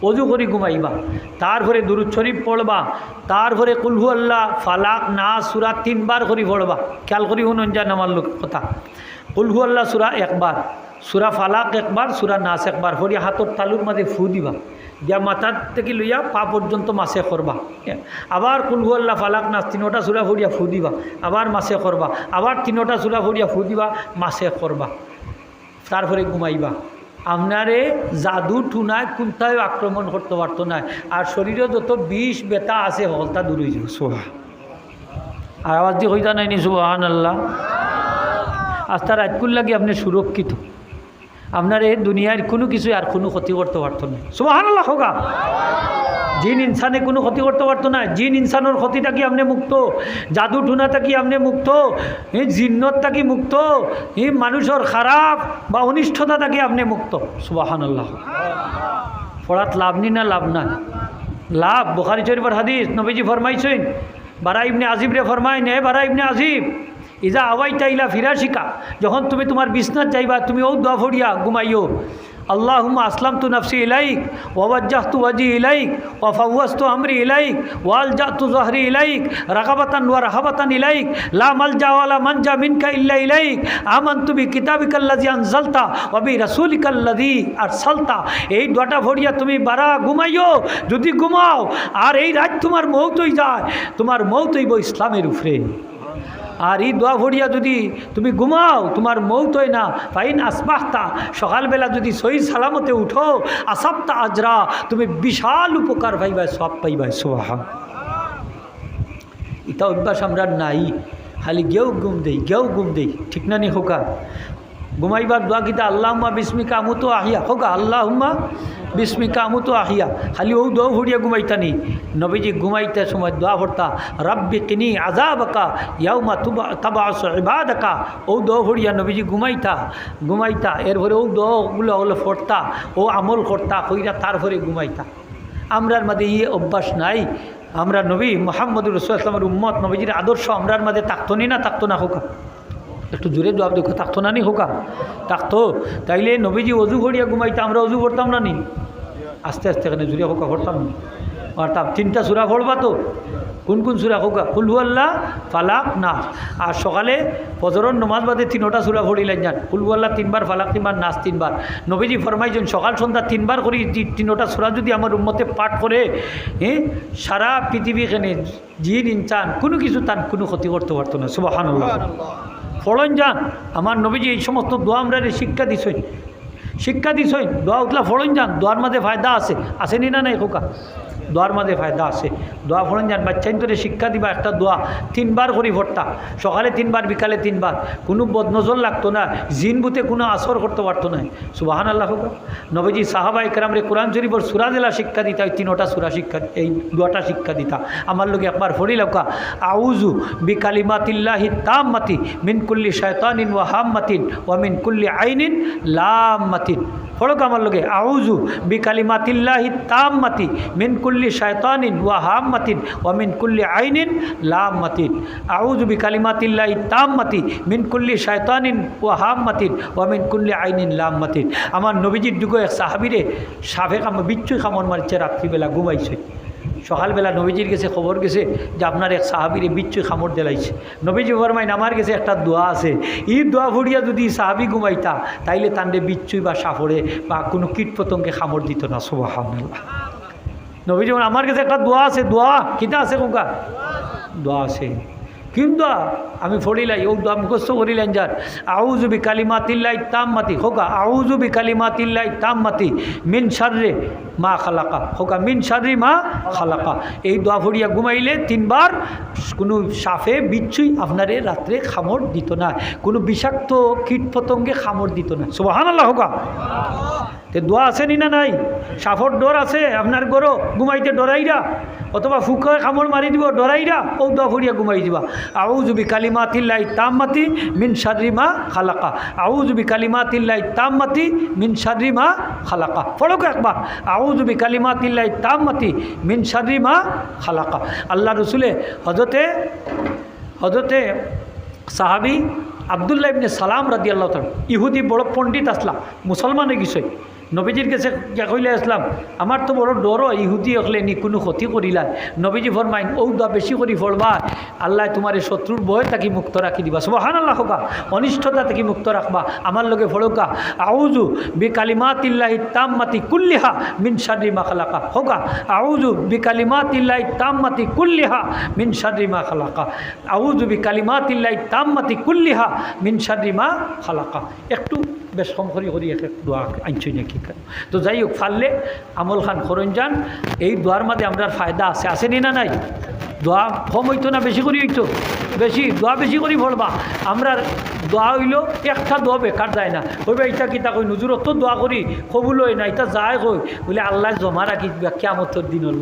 অজু করে ঘুমাইবা, তারপরে দুরূদ শরীফ পড়বা, তারপরে কুল হু আল্লাহ ফালাক নাস সূরা 3 বার করে পড়বা। খেয়াল করি শুনুন যান আমার লোক কথা। কুল হু আল্লাহ সূরা 1 বার, সূরা ফালাক 1 বার, সূরা নাস 1 বার পড়িয়া হাতর তালুর মাঝে ফু দিবা, দিয়া মাথার থেকে লইয়া পা পর্যন্ত মাসে করবা। আবার কুল হু আল্লাহ ফালাক নাস 3টা সূরা পড়িয়া ফু দিবা, আবার মাসে করবা, আবার 3টা সূরা পড়িয়া ফু দিবা, মাসে করবা, তারপরে ঘুমাইবা। আপনারে জাদু টুনায় কোনটাও আক্রমণ করতে পারতো না, আর শরীরে যত বিষ বেতা আছে হলতা দূর হয়ে যাবে। সোহা আর আওয়াজ দিয়ে হইতা নাইনি সুবহানাল্লাহ। আস্তা রাতকুল লাগে আপনি সুরক্ষিত, আপনার এই দুনিয়ার কোনো কিছু আর কোনো ক্ষতি করতে পারতো না। সুবহানাল্লাহ হোগা। জিন ইনসানে কোনো ক্ষতি করতে পারতো না, জিন ইনসানোর ক্ষতি থাকি আপনি মুক্ত, জাদু টুনা থাকি আপনি মুক্ত, জিন্নত থাকি মুক্ত, মানুষের খারাপ বা অনিষ্টতা থাকি আপনি মুক্ত। সুবহানাল্লাহ। পড়াত লাভ নি না লাভ না? লাভ। বুখারী শরীফের হাদিস নবীজি ফরমাইছেন, বারা ইবনে আজিব রে ফরমায় নে, বারা ইবনে আজিব ইজা আওয়াইতা ইলা ফিরাশিকা, যখন তুমি তোমার বিছনাত যাইবা তুমি ও দোয়া পড়িয়া ঘুমাইও, আল্লাহুম্মা আসলামতু নাফসি ইলাইক ওয়া ওয়াজ্জাহতু ওয়াজহি ইলাইক ওয়া ফাওয়াজতু আমরি ইলাইক ওয়া আলজাতু যহরি ইলাইক রাগাবাতান ওয়া রাহাবাতান ইলাইক লা মালজা ওয়া লা মানজা মিনকা ইল্লা ইলাইক আমানতু বিকিতাবিকাল্লাযী আনজালতা ওয়া বিরাসূলিকাল্লাযী আরসালতা। এই দোয়াটা পড়িয়া তুমি বারা ঘুমাইও। যদি ঘুমাও আর এই রাত তোমার মওত হই যায়, তোমার মওত হইব ইসলামের উপরে। আর এই দোয়া ভরিয়া যদি তুমি ঘুমাও তোমার মৌত হয় না। ফাইন আসবাহতা, সকালবেলা যদি সহি সালামতে উঠো, আসাবতা আজরা, তুমি বিশাল উপকার পাইবাই, সব পাইবাই। সুবহান। এটা অভ্যাস আমরা নাই, খালি গেও ঘুম দেই, গেও ঘুম দেই, ঠিক না নি হোকা? ঘুমাইবার দোয়া কিতা আল্লাহুম্মা বিসমিকা আমুতু আহিয়া হোকা, আল্লাহুম্মা বিসমিকা আমুতু আহিয়া, খালি ও দোয়া ভরিয়া ঘুমাইতানি। নবীজি ঘুমাইতে সময় দোয়া ভরতা রাব্বি কিনি আযাবাকা ইয়াউমা তাবআসু ইবাদাকা, ও দোয়া ভরিয়া নবীজি ঘুমাইতা। এরপরে ও দোয়াগুলো হলো পড়তা, ও আমল করতা, কইরা তারপরে ঘুমাইতা। আমরার মাঝে ইয়ে অভ্যাস নাই। আমরা নবী মুহাম্মদুর রাসূলুল্লাহ সাল্লাল্লাহু আলাইহি ওয়াসাল্লামের উম্মত, নবীজির আদর্শ আমরার মাঝে থাকতো না, থাকতো না হোকা? একটু জোরে জবাব দেখো, থাকতো না নি হোকা? থাকতো। তাইলে নবীজি অজু ভরিয়া ঘুমাইতা, আমরা অজু করতাম না নি? আস্তে আস্তে এখানে জুড়ে হোকা করতাম না। আর তার 3টা সূরা পড়বা তো। কোন কোন সূরা হোকা? কুল হু আল্লাহ ফালাক নাস। আর সকালে ফজরের নামাজ বাদে 3টা সূরা পড়িলেন যান, কুল হু আল্লাহ 3 বার, ফালাক 3 বার, নাস 3 বার। নবীজি ফরমাইছেন সকাল সন্ধ্যা 3 বার করি 3টা সূরা যদি আমার উম্মতে পাঠ করে, সারা পৃথিবী এখানে জিন ইনসান কোনো কিছু তার কোনো ক্ষতি করতে পারতো না। সুবহানাল্লাহ। পড়েন যান। আমার নবীজি এই সমস্ত দোয়া আমরা শিক্ষা দিছেন, দোয়া উঠলা ফড়ন যান। দোয়ার মাঝে ফায়দা আছে, আসেনি না নাই খোকা? দোয়ার মাঝে ফায়দা আছে। দোয়া ফড়ন যান। বাচ্চাইন্তরে শিক্ষা দিবা একটা দোয়া 3 বার করি ভরতা, সকালে 3 বার, বিকালে 3 বার। কোনো বদনজর লাগতো না, জিন বুতে কোনো আসর করতে পারতো না। সুবহানাল্লাহ খোকা। নবীজি সাহাবায়ে কেরামরে কোরআন শরীফের সূরা দিলা শিক্ষা দিতা, 3টা সূরা শিক্ষা, এই দোয়াটা শিক্ষা দিতা। আমার লোকে একবার পড়ি লওকা, আউযু বিকালিমাতিল্লাহি তাম্মাতি মিন কুল্লি শায়তানিন ওয়া হাম্মাতিন ওয়া মিন কুল্লি আইনিন লাম্মাতিন। পড়ো আমার লোকে, আউযু বিকালিমাতিল্লাহি তাম্মাতি মিন কুল্লি শায়তানিন ওয়া হাম্মাতিন ওয়া মিন কুল্লি আইনিন লাম্মাতিন। আউযু বিকালিমাতিল্লাহি তাম্মাতি মিন কুল্লি শায়তানিন ওয়া হাম্মাতিন ওয়া মিন কুল্লি আইনিন লাম্মাতিন। আমার নবীজির যুগে এক সাহাবীরে সাপে বিচ্ছুই কামড় মারছে, রাত্রিবেলা ঘুমাইছে। সকালবেলা নবীজির কাছে খবর গেছে যে আপনার এক সাহাবীরে বিচ্ছুই কামড় দিলাইছে। নবীজি ফরমাইন আমার কাছে একটা দোয়া আছে, এই দোয়া ভরিয়া যদি সাহাবী ঘুমাইতা তাইলে তান্ডে বিচ্ছুই বা সাপড়ে বা কোনো কীট পতঙ্গে কামড় দিত না। সুবহানাল্লাহ। নবীজি আমার কাছে একটা দোয়া আছে। দোয়া কিতা আছে কোকা? দোয়া আছে। কিন্তু আমি ফড়িলাই ও দোয়া মুখস্থ করিলেন যার, আউযু বিকালিমাতিল্লাহি তাম্মাতি হোকা, আউযু বিকালিমাতিল্লাহি তাম্মাতি মিন শাররি মা খালাকা হোকা, মিন শাররি মা খালাকা। এই দোয়া ফড়িয়া ঘুমাইলে 3 বার কোনো সাপে বিচ্ছুই আপনারে রাত্রে কামড় দিত না, কোনো বিষাক্ত কীট পতঙ্গে কামড় দিত না। সুবহানাল্লাহ হোকা। তে দোয়া আছে নি না নাই? সাপর ডর আছে আপনার গরো, ঘুমাইতে ডরাইরা, অথবা ফুকে কামড় মারি দিব ডরাইরা, ও দোয়া ফড়িয়া ঘুমাই দিবা। আউযু বিকালিমাতিল্লাহি তাম্মাতি মিন শাররি মা খালাকা, আউযু বিকালিমাতিল্লাহি তাম্মাতি মিন শাররি মা খালাকা। পড়ো একবার, আউযু বিকালিমাতিল্লাহি তাম্মাতি মিন শাররি মা খালাকা। আল্লাহ রসুলে হজরতে সাহাবী আব্দুল্লাহ ইবনে সালাম রাদিয়াল্লাহু তাআলা, ইহুদি বড় পণ্ডিত আসলা, মুসলমান হয়ে গেছে। নবীজির কাছে কইলে আসলাম আমার তো বড় ডর ইহুদি হলে নি কোনো ক্ষতি করিলাই নবীজি ফরমাইন ও দোয়া বেশি করি পড়বা আল্লাহ তোমার শত্রুর ভয় তাকে মুক্ত রাখি দিবা সুবহানাল্লাহ হোকা অনিষ্টতা থেকে মুক্ত রাখবা আমার লগে ফড়কা আউযু বিকালিমাতিল্লাহি তাম্মাতি কুল্লিহা মিন শাররি মা খালাকা হোকা আউযু বিকালিমাতিল্লাহি তাম্মাতি কুল্লিহা মিন শাররি মা খালাকা আউযু বিকালিমাতিল্লাহি তাম্মাতি কুল্লিহা মিন শাররি মা খালাকা একটু বেশ কম করি এক দোয়া আনছই নাকি তো যাই হোক ফাললে আমল খান খরণ যান এই দোয়ার মাঝে আমরা ফায়দা আছে আসেনি না নাই দোয়া কম হইতো না বেশি করি হইতো বেশি দোয়া বেশি করি পড়বা আমরা দোয়া হইল একটা দোয়া বেকার যায় না কইবা এটা কিতা কই নুজুর অত দোয়া করি কবুল হয় না এটা যায় কই বলে আল্লাহ জমা রাখি দিবা কিয়ামতের দিন হল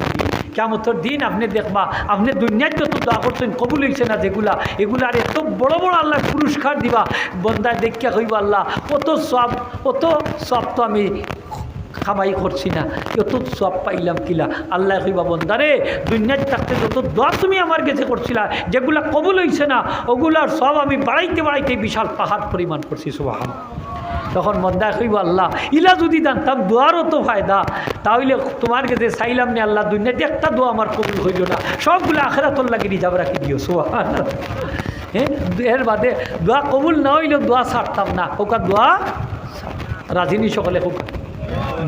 কিয়ামতের দিন আপনি দেখবা আপনি দুনিয়ায় যত দোয়া করছেন কবুল হয়েছে না যেগুলা এগুলা আর এত বড় বড় আল্লাহ পুরস্কার দিবা বন্দায় দেখিয়া কইবা আল্লাহ অত সব তো আমি খামাই করছি না কত সব পাইলাম কিলা আল্লাহ কইবা বন্দারে দুনিয়ায় থাকতে যত দোয়া তুমি আমার কাছে করছিলা যেগুলা কবুল হয়েছে না ওগুলার সব আমি বাড়াইতে বাড়াইতে বিশাল পাহাড় পরিমাণ করছি সুবহান তখন বন্দা কইব আল্লাহ ইলা যদি জানতাম দোয়ারও তো ফায়দা তাহলে তোমার কাছে চাইলাম না আল্লাহ দুনিয়াতে একটা দোয়া আমার কবুল হইল না সবগুলো আখিরাতুল লাগি রিজার্ভ রাখি দিও সুবহান হ্যাঁ এর বাদে দোয়া কবুল না হইলেও দোয়া ছাড়তাম না ওকা দোয়া রাজিনী সকলে হোক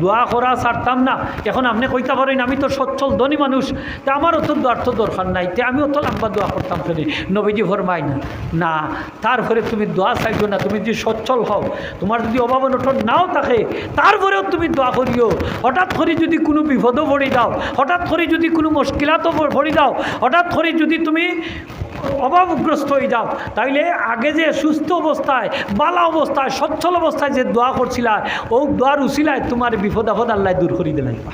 দোয়া করা ছাড়তাম না এখন আপনি কইতে পারেন আমি তো সচ্ছল ধনী মানুষ তা আমার অত দোয়ার তো দরকার নাই তে আমি অত লম্বা দোয়া করতাম ফেলে নবীজি ফরমাই না তারপরে তুমি দোয়া চাইছো না তুমি যদি সচ্ছল হও তোমার যদি অভাব অনটন নাও থাকে তারপরেও তুমি দোয়া করিও হঠাৎ করে যদি কোনো বিপদও পড়ে দাও হঠাৎ করে যদি কোনো মুশকিলাতও পড়ে দাও হঠাৎ করে যদি তুমি অভাবগ্রস্ত হয়ে যাও তাইলে আগে যে সুস্থ অবস্থায় বালা অবস্থায় সচ্ছল অবস্থায় যে দোয়া করছিলা ও দোয়ার উসিলায় তোমার বিপদ আপদ আল্লাহ দূর করি দিলাইবা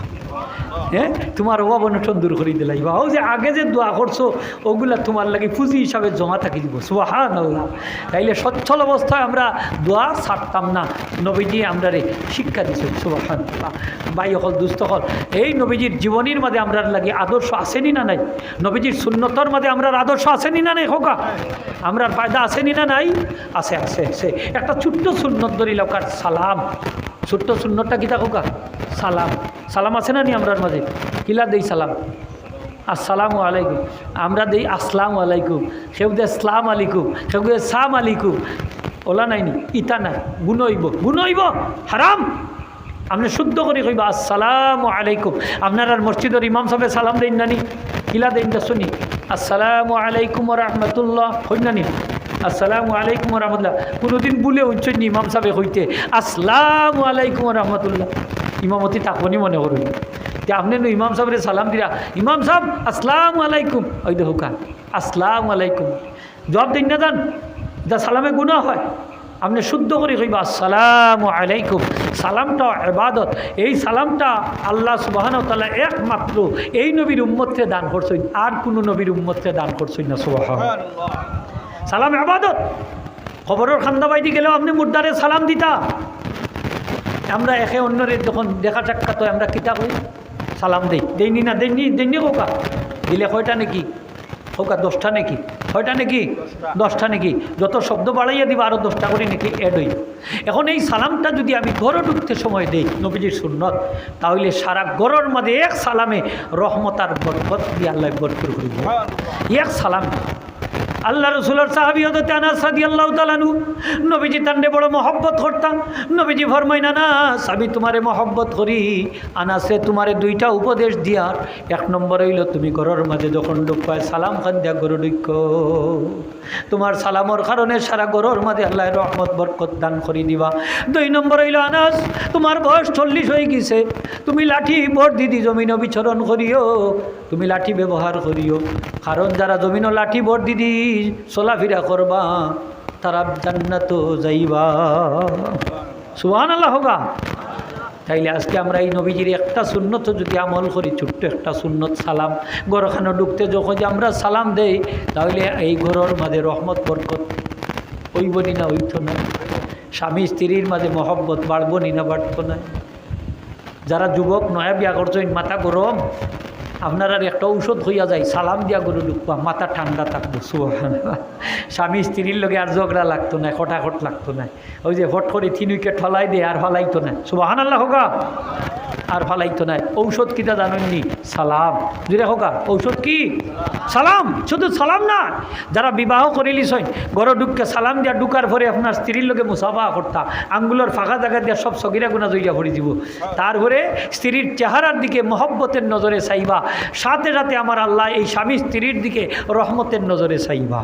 হ্যাঁ তোমার অভাব অনটন দূর করি দিলাইবা ও যে আগে যে দোয়া করছো ওগুলা তোমার লাগে পুঁজি হিসাবে জমা থাকি দিব সুবহানাল্লাহ তাইলে সচ্ছল অবস্থায় আমরা দোয়া ছাড়তাম না নবীজি আমরা শিক্ষা দিচ্ছেন সুবহানাল্লাহ ভাই হল দুস্থ হল এই নবীজির জীবনীর মাঝে আমরা লাগে আদর্শ আসেনি না নাই নবীজির সুন্নতর মাঝে আমরা আদর্শ আসেনি না নাই হোকা আমরা ফায়দা আসেনি না নাই আছে আছে আছে একটা ছোট্ট সুন্নত ধরি লোকার সালাম ছোট্ট সুন্নতটা কিতা হোকা সালাম সালাম আছে না নি আমরার মাঝে কিলা দেই সালাম আসসালামু আলাইকুম আমরা দেই আসসালামু আলাইকুম কেউ দে আসসালাম আলাইকুম কেউ দে সাম আলাইকুম ওলা নাইনি ইতা নাই গুণইব হারাম আপনি শুদ্ধ করে কইবা আসসালামু আলাইকুম আপনার আর মসজিদের ইমাম সাহেব সালাম দেন নানি কিলা দেন না শুনি আসসালামু আলাইকুম ওয়া রাহমাতুল্লাহ হই নানি আসসালামু আলাইকুম ওয়া রাহমাতুল্লাহ কোনোদিন বলে হইছেন ইমাম সাহেব হইতে আসসালামু আলাইকুম ওয়া রাহমাতুল্লাহ ইমামতি তাকনি মনে করুন যে আপনি ইমাম সাহেবের সালাম দিরা ইমাম সাহেব আসসালামু আলাইকুম ওই দেখো কান আসসালামু আলাইকুম জবাব দিন না যান যা সালামে গুনাহ হয় আপনি শুদ্ধ করে কইবা আসসালামু আলাইকুম সালামটা ইবাদত এই সালামটা আল্লাহ সুবহানাহু ওয়া তাআলা একমাত্র এই নবীর উম্মতকে দান করছেন আর কোনো নবীর উম্মতকে দান করছেন না সুবহানাল্লাহ সালাম ইবাদত খবরের খান্দাবাইদি গেলেও আপনি মুর্দারে সালাম দিতা আমরা একে অন্যরে যখন দেখা সাক্ষাৎ হয় আমরা কিতা কই সালাম দেইনি না দেইনি কোকা দিলে কয়টা নাকি কোকা 10টা নাকি কয়টা নাকি 10টা নাকি যত শব্দ বাড়াইয়া দিবা আরও 10টা করে নাকি অ্যাড হইব এখন এই সালামটা যদি আমি ঘরে ঢুকতে সময় দেই নবীজির সুন্নত তাহলে সারা ঘরের মধ্যে এক সালামে রহমত আর বরকত দিয়ে আল্লাহ ভরপুর করিব এক সালাম আল্লাহ রসুলের সাহাবী হযরত আনাস রাদিয়াল্লাহু তাআলা আনহু নবীজি তান্ডে বড় মহব্বত করতাম নবীজি ফরমাইন আনাস আমি তোমারে মহব্বত করি আনাসে তোমারে দুইটা উপদেশ দিয়ার এক নম্বর হইল তুমি ঘরের মাঝে যখন ঢুকবা সালাম খান দিয়া ঘরে ঢুকো তোমার সালামর কারণে সারা ঘরের মাঝে আল্লাহ রহমত বরকত দান করে দিবা 2 নম্বর হইল আনাস তোমার বয়স 40 হয়ে গেছে তুমি লাঠি বর দিদি জমিন বিচরণ করিও তুমি লাঠি ব্যবহার করিও কারণ যারা জমিন লাঠি বর দিদি চলাফেরা করবা তারা জান্নাত যাইবা সুবহানাল্লাহ হোগা তাইলে আজকে আমরা এই নবীজির একটা সুন্নত যদি আমল করি ছোট্ট একটা সুন্নত সালাম ঘরখানে ঢুকতে যখন আমরা সালাম দেই তাহলে এই ঘরের মাঝে রহমত বরকত হইব নি না হইতো না স্বামী স্ত্রীর মাঝে মহব্বত বাড়বো নি না বাড়তো না যারা যুবক নয়া বিয়া করছেন মাথা গরম আপনার আর একটা ঔষধ হইয়া যায়, সালাম দিয়া গরু ঢুকবা, মাথা ঠান্ডা থাকবো। সুবহানাল্লাহ। স্বামী স্ত্রীর লগে আর ঝগড়া লাগতো না, খটাখট লাগতো না। ওই যে হট করে 3 উইকেট ফলাই দিয়ে আর ফলাইতো না। সুবহানাল্লাহ হোকা, আর ফলাইতো না। ঔষধ কিটা জানেননি? সালাম। যেটা হোকা ঔষধ কি? সালাম। শুধু সালাম না, যারা বিবাহ করিলিস ঘর ঢুককে সালাম দিয়া ঢুকার পরে আপনার স্ত্রীর লোকে মুসাফা করতা, আঙ্গুলের ফাঁকা জায়গা দিয়া সব সগিরা গুণা জইয়া পড়ে যাব। তারপরে স্ত্রীর চেহারার দিকে মহব্বতের নজরে চাইবা, সাথে সাথে আমার আল্লাহ এই স্বামী স্ত্রীর দিকে রহমতের নজরে চাইবা।